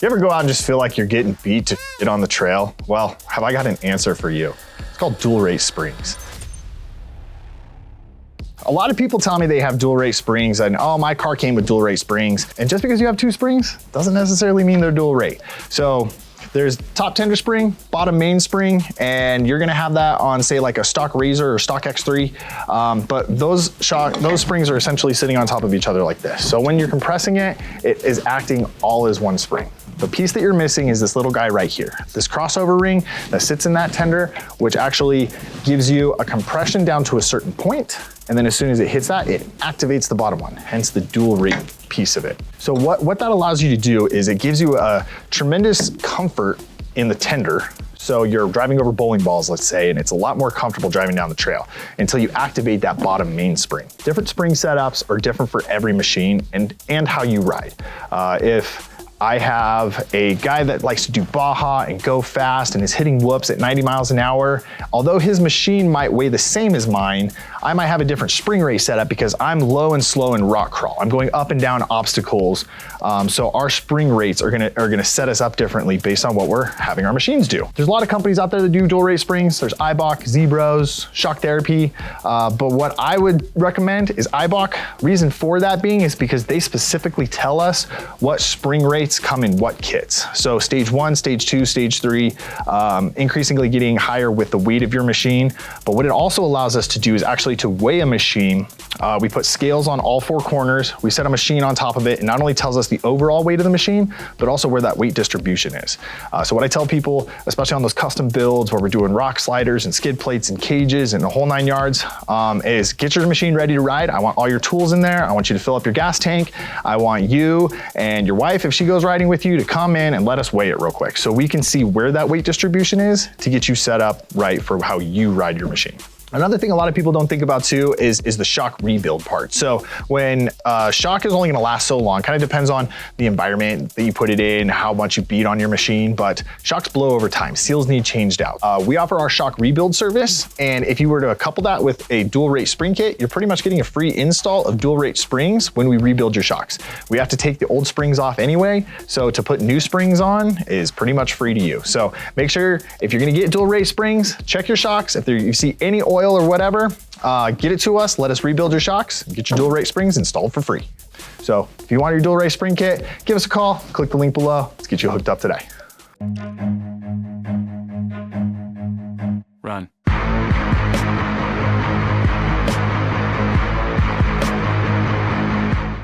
You ever go out and just feel like you're getting beat to get on the trail? Well, have I got an answer for you. It's called dual rate springs. A lot of people tell me they have dual rate springs and, oh, my car came with dual rate springs. And just because you have 2 springs doesn't necessarily mean they're dual rate. So there's top tender spring, bottom main spring, and you're gonna have that on, say, like a stock Razor or stock X3. But those springs are essentially sitting on top of each other like this. So when you're compressing it, it is acting all as one spring. The piece that you're missing is this little guy right here, this crossover ring that sits in that tender, which actually gives you a compression down to a certain point. And then as soon as it hits that, it activates the bottom one, hence the dual rate piece of it. So what that allows you to do is it gives you a tremendous comfort in the tender. So you're driving over bowling balls, let's say, and it's a lot more comfortable driving down the trail until you activate that bottom main spring. Different spring setups are different for every machine and how you ride. If I have a guy that likes to do Baja and go fast and is hitting whoops at 90 miles an hour. Although his machine might weigh the same as mine, I might have a different spring rate setup because I'm low and slow in rock crawl. I'm going up and down obstacles. So our spring rates are gonna set us up differently based on what we're having our machines do. There's a lot of companies out there that do dual rate springs. There's Eibach, Zebros, Shock Therapy. But what I would recommend is Eibach. Reason for that being is because they specifically tell us what spring rates come in what kits. So stage 1, stage 2, stage 3, increasingly getting higher with the weight of your machine. But what it also allows us to do is actually to weigh a machine. We put scales on all 4 corners. We set a machine on top of it. It not only tells us the overall weight of the machine, but also where that weight distribution is. So what I tell people, especially on those custom builds where we're doing rock sliders and skid plates and cages and the whole 9 yards, is get your machine ready to ride. I want all your tools in there. I want you to fill up your gas tank. I want you and your wife, if she goes riding with you, to come in and let us weigh it real quick so we can see where that weight distribution is to get you set up right for how you ride your machine. Another thing a lot of people don't think about too is the shock rebuild part. So when shock is only gonna last so long, kind of depends on the environment that you put it in, how much you beat on your machine, but shocks blow over time. Seals need changed out. We offer our shock rebuild service, and if you were to couple that with a dual rate spring kit, you're pretty much getting a free install of dual rate springs when we rebuild your shocks. We have to take the old springs off anyway, so to put new springs on is pretty much free to you. So make sure if you're gonna get dual rate springs, check your shocks. If you see any oil or whatever, get it to us, let us rebuild your shocks, and get your dual rate springs installed for free. So if you want your dual rate spring kit, give us a call, click the link below, let's get you hooked up today.